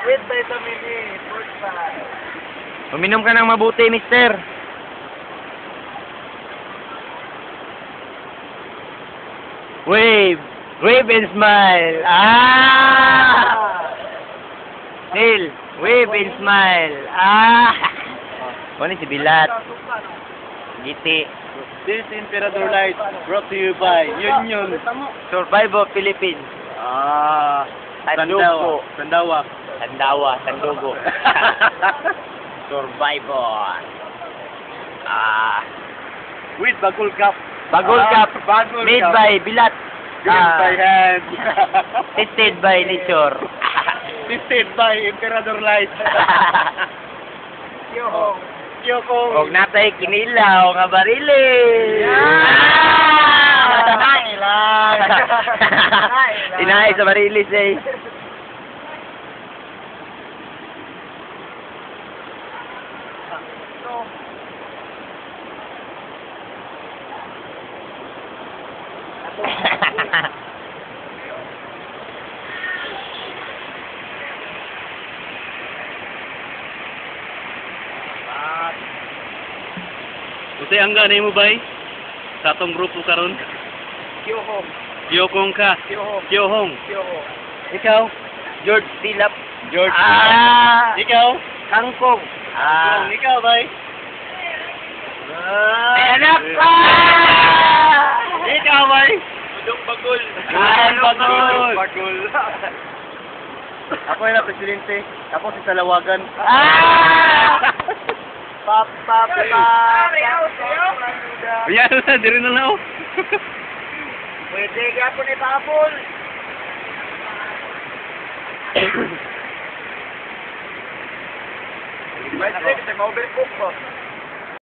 With vitamin E, fruit pie. Uminom ka ng mabuti, mister. Wave. Wave and smile. Neil, wave and smile. Ano si Bilat? Giti. This Emperador Light brought to you by Union. Survive of Philippines. Sandawa. Sandawa. Sandawa, Sandugo. Survivor. With Bagul Cup. Bagul Cup. Bagul Made Cup. by Bilat. Built by hand. Tested by nature. Tested by Emperador Light. Kyohong. Kyohong. Huwag natay kinilaw nga barili. Tinay lang. Tinay sa barilis eh. Usay ang ganay mo bay? Sa atong grupo karon? Kyohong. Kyohong ka. Kyohong. Kyohong. Kyohong. Ikaw? George Tilap. George. Ikaw? Ikaw? Kangkong. Ikaw bay? Anak ka! Ikaw bay? Budong Bagul. Bagul. Bagul. Ako yung presidente. Ako si Salawagan. Pap, pap, pap. Yan na, diri na lang. Pwede ka po ni Papol. Pwede ka sa overcook ko.